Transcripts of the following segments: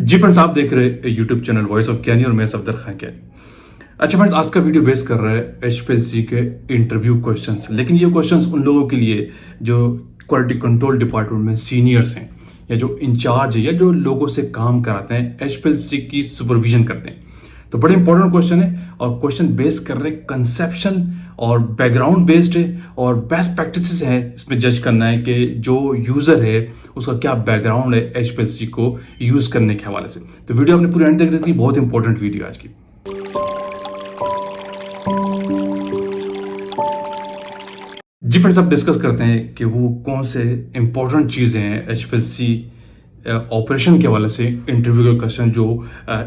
जी friends, आप देख रहे हैं यूट्यूब चैनल वॉइस ऑफ कैनी और मैं सफदर खान कैनी। अच्छा फ्रेंड्स, आज का वीडियो बेस कर रहा है एचपीएलसी के इंटरव्यू क्वेश्चंस। लेकिन ये क्वेश्चंस उन लोगों के लिए जो क्वालिटी कंट्रोल डिपार्टमेंट में सीनियर्स हैं या जो इंचार्ज है या जो लोगों से काम कराते हैं, एचपीएलसी की सुपरविजन करते हैं। तो बड़े इंपॉर्टेंट क्वेश्चन है और क्वेश्चन बेस कर रहे कंसेप्शन और बैकग्राउंड बेस्ड है और बेस्ट प्रैक्टिसेस है। इसमें जज करना है कि जो यूज़र है उसका क्या बैकग्राउंड है एचपीएलसी को यूज़ करने के हवाले से। तो वीडियो आपने पूरी एंड देख रही थी, बहुत इंपॉर्टेंट वीडियो आज की। जी फ्रेंड्स, अब डिस्कस करते हैं कि वो कौन से इंपॉर्टेंट चीज़ें हैं एचपीएलसी ऑपरेशन के हवाले से इंटरव्यू के क्वेश्चन जो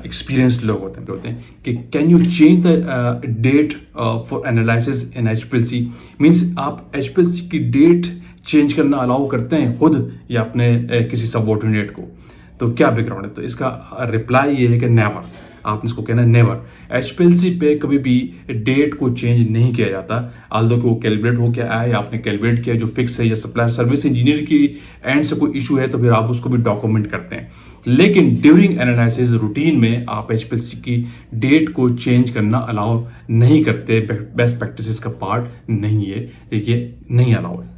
एक्सपीरियंस्ड लोग होते हैं कि can you change the date for analysis in HPLC. Means आप एचपीएलसी की डेट चेंज करना अलाउ करते हैं खुद या अपने किसी सबऑर्डिनेट को। तो क्या बैकग्राउंड है? तो इसका रिप्लाई ये है कि नेवर। आपने इसको कहना है नेवर। एचपीएलसी पे कभी भी डेट को चेंज नहीं किया जाता, आल्दो कि वो कैलकुलेट हो क्या आया या आपने कैलकुलेट किया जो फिक्स है या सप्लायर सर्विस इंजीनियर की एंड से कोई इशू है तो फिर आप उसको भी डॉक्यूमेंट करते हैं। लेकिन ड्यूरिंग एनालिसिस रूटीन में आप एचपीएलसी की डेट को चेंज करना अलाउ नहीं करते। बेस्ट प्रैक्टिसेस का पार्ट नहीं है, देखिए नहीं अलाउ है।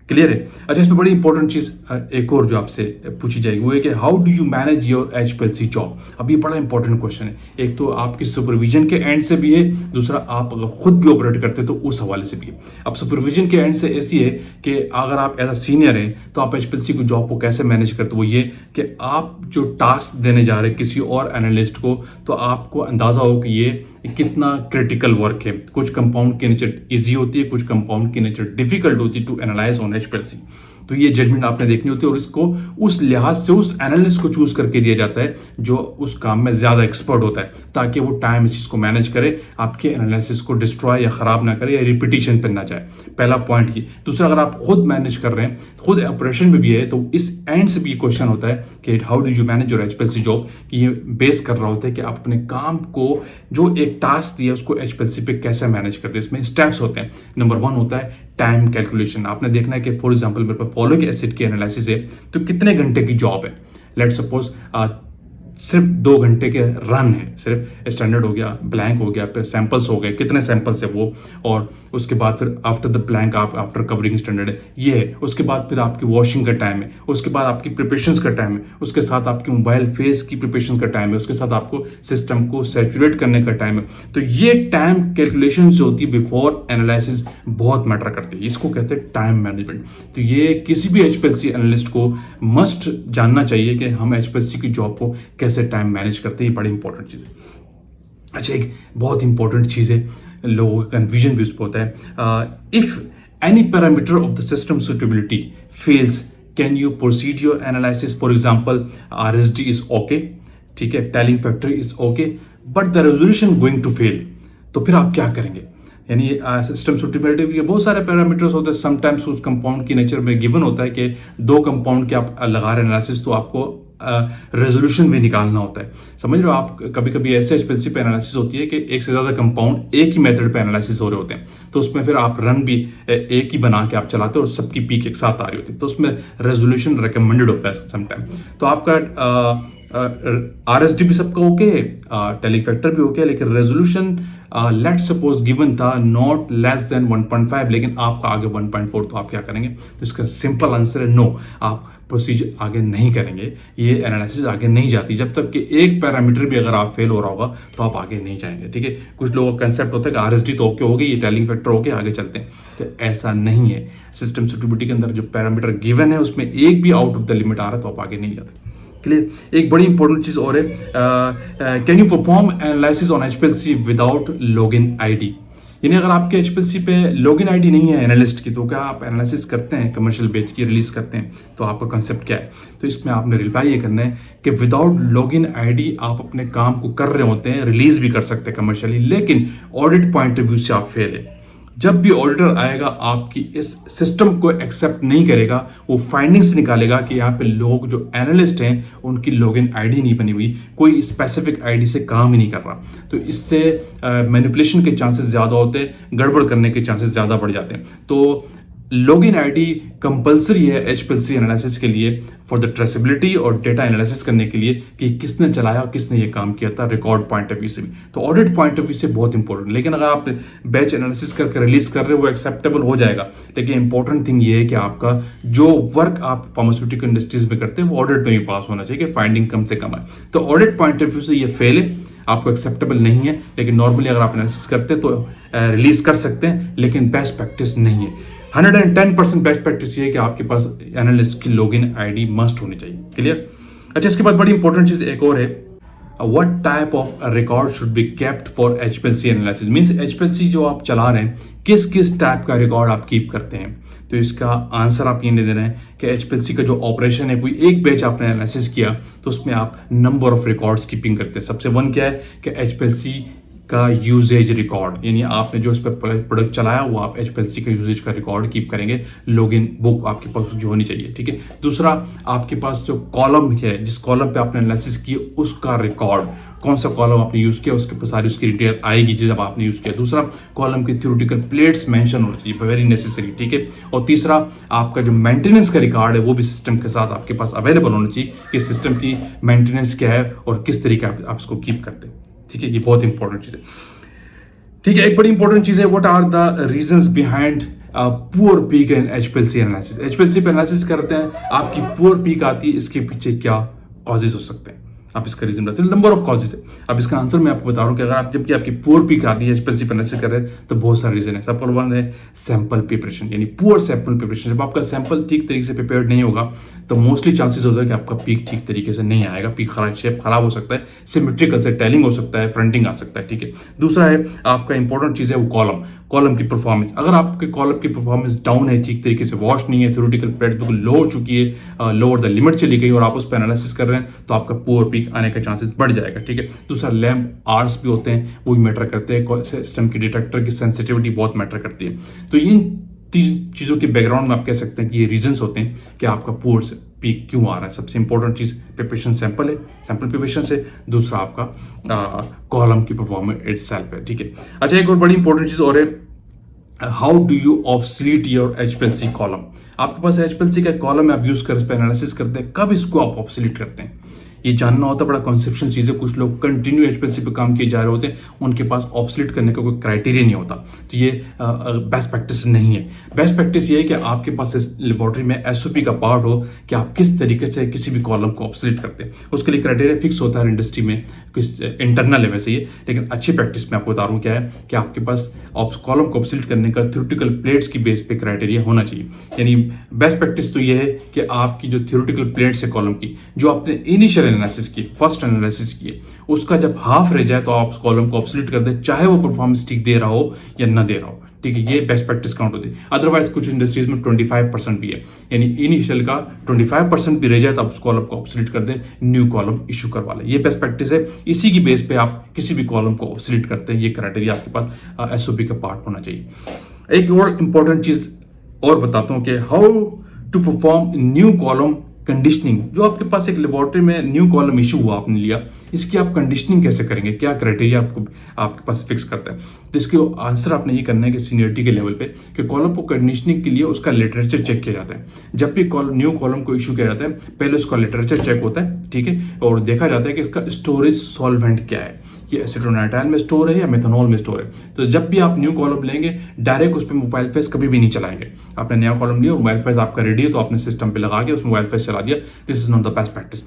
क्लियर है? अच्छा, इसमें बड़ी इंपॉर्टेंट चीज एक और जो आपसे पूछी जाएगी वो है कि how do you manage your HPLC job. अब ये बड़ा इंपॉर्टेंट क्वेश्चन है। एक तो आपकी सुपरविजन के एंड से भी है, दूसरा आप अगर खुद भी ऑपरेट करते हैं तो उस हवाले से भी है। अब सुपरविजन के एंड से ऐसी है कि अगर आप एज अ सीनियर हैं तो आप एचपीएलसी की जॉब को कैसे मैनेज करते हो। वो ये कि आप जो टास्क देने जा रहे हैं किसी और एनालिस्ट को, तो आपको अंदाजा हो कि ये कितना क्रिटिकल वर्क है। कुछ कंपाउंड की नेचर इजी होती है, कुछ कंपाउंड की नेचर डिफिकल्ट होती है टू एनालाइज ऑन एचपीएलसी। तो ये जजमेंट आपने देखनी होती है और इसको उस लिहाज से उस एनालिस्ट को चूज करके दिया जाता है जो उस काम में ज्यादा एक्सपर्ट होता है, ताकि वो टाइम इस चीज को मैनेज करे, आपके एनालिसिस को डिस्ट्रॉय या खराब ना करे या रिपीटिशन पर ना जाए। पहला पॉइंट ये। दूसरा, अगर आप खुद मैनेज कर रहे हैं, खुद ऑपरेशन में भी है, तो इस एंड से भी क्वेश्चन होता है कि how do you manage your HPLC job. कि ये बेस कर रहा होता है कि आप अपने काम को जो एक टास्क दिया उसको एचपीएलसी पे कैसे मैनेज करते हैं। इसमें स्टेप्स होते हैं। नंबर 1 होता है टाइम कैलकुलेशन। आपने देखना है कि फॉर एग्जांपल मेरे पास फॉलोइंग एसिड की एनालिसिस है, तो कितने घंटे की जॉब है। लेट सपोज सिर्फ 2 घंटे के रन है, सिर्फ स्टैंडर्ड हो गया, ब्लैंक हो गया, फिर सैंपल्स हो गए, कितने सैंपल्स है वो, और उसके बाद फिर आफ्टर द ब्लैंक आप आफ्टर कवरिंग स्टैंडर्ड है ये है। उसके बाद फिर आपकी वॉशिंग का टाइम है, उसके बाद आपकी प्रिपरेशंस का टाइम है, उसके साथ आपकी मोबाइल फेस की प्रिपरेशन का टाइम है, उसके साथ आपको सिस्टम को सैचुरेट करने का टाइम है। तो ये टाइम कैलकुलेशन जो होती है बिफोर एनालिसिस बहुत मैटर करती है। इसको कहते हैं टाइम मैनेजमेंट। तो ये किसी भी एचपीएलसी एनालिस्ट को मस्ट जानना चाहिए कि हम एचपीएलसी की जॉब को कैसे टाइम मैनेज करते हैं। ये बड़ी इंपॉर्टेंट चीज है। अच्छा, एक बहुत इंपॉर्टेंट चीज है, लोगों का कन्फ्यूजन भी उस पर होता है। If any parameter of the system suitability fails can you proceed your analysis. For example RSD is okay, ठीक है, tailing factor is okay, but the resolution going to fail. तो फिर आप क्या करेंगे? यानी सिस्टम सुटेबिलिटी के बहुत सारे पैरामीटर्स होते हैं। समटाइम्स उस कंपाउंड की नेचर में गिवन होता है कि 2 कंपाउंड के आप लगा रहे एनालिसिस, तो आपको रेजोल्यूशन भी निकालना होता है। समझ रहे हो आप? कभी कभी ऐसे एचपीएलसी पे एनालिसिस होती है कि एक से ज्यादा कंपाउंड एक ही मेथड पे एनालिसिस हो रहे होते हैं, तो उसमें फिर आप रन भी एक ही बना के आप चलाते हो और सबकी पीक एक साथ आ रही होती है, तो उसमें रेजोल्यूशन रिकमेंडेड होता है समटाइम। तो आपका आरएसडी भी सबका ओके है, टेलिंग फैक्टर भी ओके है, लेकिन रेजोल्यूशन लेट सपोज गिवन था नॉट लेस देन 1.5, लेकिन आपका आगे 1.4, तो आप क्या करेंगे? तो इसका सिंपल आंसर है नो। आप प्रोसीजर आगे नहीं करेंगे, ये एनालिसिस आगे नहीं जाती जब तक कि एक पैरामीटर भी अगर आप फेल हो रहा होगा तो आप आगे नहीं जाएंगे। ठीक है, कुछ लोगों का कंसेप्ट होता है कि आरएसडी तो ओके हो गई, ये टेलिंग फैक्टर ओके, आगे चलते हैं। तो ऐसा नहीं है। सिस्टम सुटेबिलिटी के अंदर जो पैरामीटर गिवन है उसमें एक भी आउट ऑफ द लिमिट आ रहा है तो आप आगे नहीं जाते। क्लियर? एक बड़ी इंपॉर्टेंट चीज और है, can you perform analysis on HPLC without login ID. यानी अगर आपके एचपीएलसी पे लॉगिन आईडी नहीं है एनालिस्ट की, तो क्या आप एनालिसिस करते हैं, कमर्शियल बेच की रिलीज करते हैं, तो आपका कंसेप्ट क्या है? तो इसमें आपने रिप्लाई ये करना है कि विदाउट लॉगिन आईडी आप अपने काम को कर रहे होते हैं, रिलीज भी कर सकते हैं कमर्शियली, लेकिन ऑडिट पॉइंट ऑफ व्यू से आप फेल है। जब भी ऑडिटर आएगा आपकी इस सिस्टम को एक्सेप्ट नहीं करेगा, वो फाइंडिंग्स निकालेगा कि यहाँ पे लोग जो एनालिस्ट हैं उनकी लॉगिन आईडी नहीं बनी हुई, कोई स्पेसिफिक आईडी से काम ही नहीं कर रहा। तो इससे मैनिपुलेशन के चांसेस ज़्यादा होते हैं, गड़बड़ करने के चांसेस ज़्यादा बढ़ जाते हैं। तो लॉगिन आईडी कंपलसरी है एचपीएलसी एनालिसिस के लिए फॉर द ट्रेसेबिलिटी और डेटा एनालिसिस करने के लिए कि किसने चलाया, किसने ये काम किया था रिकॉर्ड पॉइंट ऑफ व्यू से भी। तो ऑडिट पॉइंट ऑफ व्यू से बहुत इंपॉर्टेंट। लेकिन अगर आप बैच एनालिसिस करके रिलीज कर रहे हो वो एक्सेप्टेबल हो जाएगा, लेकिन इंपॉर्टेंट थिंग ये है कि आपका जो वर्क आप फार्मास्यूटिकल इंडस्ट्रीज में करते हैं वो ऑडिट में भी पास होना चाहिए कि फाइंडिंग कम से कम है। तो ऑडिट पॉइंट ऑफ व्यू से ये फेल है, आपको एक्सेप्टेबल नहीं है। लेकिन नॉर्मली अगर आप एनालिसिस करते हैं तो रिलीज कर सकते हैं, लेकिन बेस्ट प्रैक्टिस नहीं है। 110% बेस्ट प्रैक्टिस ये है कि आपके पास एनालिस्ट की लॉगिन आईडी मस्ट होनी चाहिए। क्लियर? अच्छा, इसके बाद बड़ी इंपॉर्टेंट चीज एक और है, what type of record should be kept for HPLC analysis. Means HPLC जो आप चला रहे हैं किस किस टाइप का रिकॉर्ड आप कीप करते हैं। तो इसका आंसर आप ये दे रहे हैं कि एचपीएलसी का जो ऑपरेशन है, कोई एक बैच आपने एनालिसिस किया तो उसमें आप नंबर ऑफ रिकॉर्ड्स कीपिंग करते हैं। सबसे वन क्या है कि एचपीएलसी का यूजेज रिकॉर्ड, यानी आपने जो इस पर प्रोडक्ट चलाया वो आप एचपीएलसी का यूजेज का रिकॉर्ड कीप करेंगे, लॉगिन बुक आपके पास उसकी होनी चाहिए। ठीक है। दूसरा, आपके पास जो कॉलम है, जिस कॉलम पे आपने एनालिसिस किया उसका रिकॉर्ड, कौन सा कॉलम आपने यूज किया उसके ऊपर सारी उसकी डिटेल आएगी जब आपने यूज किया। दूसरा, कॉलम की थ्योरेटिकल प्लेट्स मेंशन होना चाहिए, वेरी नेसेसरी। ठीक है। और तीसरा, आपका जो मेंटेनेंस का रिकॉर्ड है वो भी सिस्टम के साथ आपके पास अवेलेबल होना चाहिए कि सिस्टम की मेंटेनेंस क्या है और किस तरीके आप इसको कीप करते हैं। ठीक है, ये बहुत इंपॉर्टेंट चीज है। ठीक है, एक बड़ी इंपॉर्टेंट चीज है, what are the reasons behind poor peak in HPLC analysis. HPLC पे एनालिसिस करते हैं, आपकी पुअर पीक आती है, इसके पीछे क्या कॉजेज हो सकते हैं, आप इसका रीजन बताते हैं। नंबर ऑफ कॉजेज है। अब इसका आंसर मैं आपको बता रहा हूँ कि अगर आप जबकि आपकी पुअर पीक आती है एचपीएलसी पे एनालिसिस कर रहे हैं तो बहुत सारे रीजन है। सबसे वन है सैंपल प्रिपरेशन, यानी पुअर सैंपल प्रिपरेशन। जब आपका सैंपल ठीक तरीके से प्रिपेयर्ड नहीं होगा तो मोस्टली चांसेस होता है कि आपका पीक ठीक तरीके से नहीं आएगा, पीक शेप खराब हो सकता है, सिमेट्रिकल से टेलिंग हो सकता है, फ्रंटिंग आ सकता है। ठीक है। दूसरा है आपका इंपॉर्टेंट चीज है वो कॉलम की परफॉर्मेंस। अगर आपके कॉलम की परफॉर्मेंस डाउन है, ठीक तरीके से वॉश नहीं है, थ्योरेटिकल प्लेट बिल्कुल लो हो चुकी है, लोअर द लिमिट चली गई और आप उस पर एनालिसिस कर रहे हैं तो आपका पुअर पीक आने का चांसेस बढ़ जाएगा। ठीक है। दूसरा, लैम्प आर्स भी होते हैं, वो भी मैटर करते हैं, सिस्टम की डिटेक्टर की सेंसिटिविटी बहुत मैटर करती है। तो इन तीन चीजों के बैकग्राउंड में आप कह सकते हैं कि ये रीजंस होते हैं कि आपका पुअर पीक क्यों आ रहा है। सबसे इंपॉर्टेंट चीज प्रिपरेशन सैंपल है, सैंपल प्रिपरेशन से। दूसरा आपका कॉलम की परफॉर्मेंस इटसेल्फ है। ठीक है। अच्छा, एक और बड़ी इंपॉर्टेंट चीज और है, how do you obsolete your HPLC column. आपके पास एचपीएलसी का कॉलम आप यूज कर इस पर एनालिसिस करते हैं, कब इसको आप ऑब्सलीट करते हैं ये जानना होता है। बड़ा कॉन्सेप्शनल चीज़ है। कुछ लोग कंटिन्यू एचपीएलसी पे काम किए जा रहे होते हैं, उनके पास ऑब्सलीट करने का कोई क्राइटेरिया नहीं होता। तो ये बेस्ट प्रैक्टिस नहीं है। बेस्ट प्रैक्टिस ये है कि आपके पास इस लेबोरेटरी में एसओपी का पार्ट हो कि आप किस तरीके से किसी भी कॉलम को ऑब्सलीट करते हैं। उसके लिए क्राइटेरिया फिक्स होता है इंडस्ट्री में, किस इंटरनल है वैसे ये। लेकिन अच्छी प्रैक्टिस में आपको बता रहा हूँ क्या है कि आपके पास कॉलम को ऑब्सलीट करने का थ्योरेटिकल प्लेट्स की बेस पे क्राइटेरिया होना चाहिए। यानी बेस्ट प्रैक्टिस तो ये है कि आपकी जो थ्योरेटिकल प्लेट्स है कॉलम की, जो आपने इनिशियल एनालिसिस की, फर्स्ट एनालिसिस किए, उसका जब हाफ रह जाए तो आप उस कॉलम को ऑब्सलीट कर दे, चाहे वो परफॉर्मेंस ठीक दे रहा हो या ना दे रहा हो। ठीक है, ये बेस्ट प्रैक्टिस काउंट होती है। अदरवाइज कुछ इंडस्ट्रीज में 25% भी है, यानी इनिशियल का 25% भी रह जाए तो आप उस कॉलम को ऑब्सलीट कर दें, न्यू कॉलम इशू करवा लें। ये बेस्ट प्रैक्टिस है। इसी की बेस पे आप किसी भी कॉलम को ऑब्सलीट करते हैं, ये क्राइटेरिया आपके पास एसओपी का पार्ट होना चाहिए। एक और इंपॉर्टेंट चीज और बताता हूँ कि how to perform new column conditioning. जो आपके पास एक लेबोरेटरी में न्यू कॉलम इशू हुआ, आपने लिया, इसकी आप कंडीशनिंग कैसे करेंगे, क्या क्राइटेरिया आपके पास फिक्स करता है। तो इसके आंसर आपने ये करना है कि सीनियरिटी के लेवल पे कि कॉलम को कंडीशनिंग के लिए उसका लिटरेचर चेक किया जाता है। जब भी न्यू कॉलम को इशू किया जाता है पहले उसका लिटरेचर चेक होता है। ठीक है। और देखा जाता है कि इसका स्टोरेज सॉल्वेंट क्या है, ये एसीटोनाइट्राइल में स्टोर है या मेथनॉल में स्टोर है। तो जब भी आप न्यू कॉलम लेंगे डायरेक्ट उस पर मोबाइल फेस कभी भी नहीं चलाएंगे। आपने नया कॉलम लिया, मोबाइल फेस आपका रेडी है तो आपने सिस्टम पे लगा के उस मोबाइल फेस चला दिया। This is not the best practice.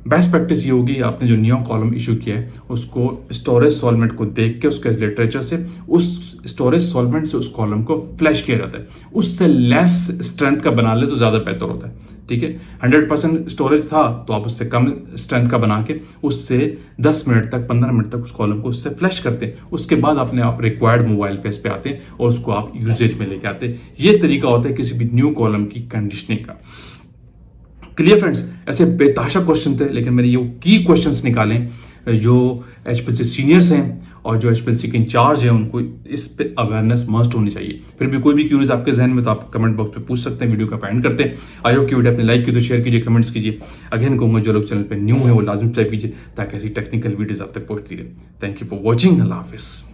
Best practice ये होगी, आपने जो न्यू कॉलम इशू किया है उसको स्टोरेज सॉल्वेंट को देख के उसके लिटरेचर से उस स्टोरेज सॉल्वेंट से उस कॉलम को फ्लैश किया जाता है। उससे लेस स्ट्रेंथ का बना ले तो ज़्यादा बेहतर होता है। ठीक है। 100% स्टोरेज था तो आप उससे कम स्ट्रेंथ का बना के उससे 10 मिनट तक 15 मिनट तक उस कॉलम को उससे फ्लैश करते हैं। उसके बाद अपने आप रिक्वायर्ड मोबाइल फेस पे आते हैं और उसको आप यूजेज में लेके आते हैं। ये तरीका होता है किसी भी न्यू कॉलम की कंडीशनिंग का। क्लियर फ्रेंड्स, ऐसे बेताशा क्वेश्चन थे लेकिन मैंने ये की क्वेश्चंस निकाले जो एचपीएलसी सीनियर्स हैं और जो एचपीएलसी के इंचार्ज हैं, उनको इस पे अवेयरनेस मस्ट होनी चाहिए। फिर भी कोई भी क्यूरीज आपके जहन में तो आप कमेंट बॉक्स पे पूछ सकते हैं, वीडियो का पेंड करते हैं। आई होप की वीडियो आपने लाइक की तो शेयर कीजिए, कमेंट्स कीजिए। अगेन कहूँगा जो लोग चैनल पे न्यू है वो लाजमी सब्सक्राइब कीजिए ताकि ऐसी टेक्निकल वीडियोज आप तक पहुँचती रहे। Thank you for watching. अल्लाह हाफिज़।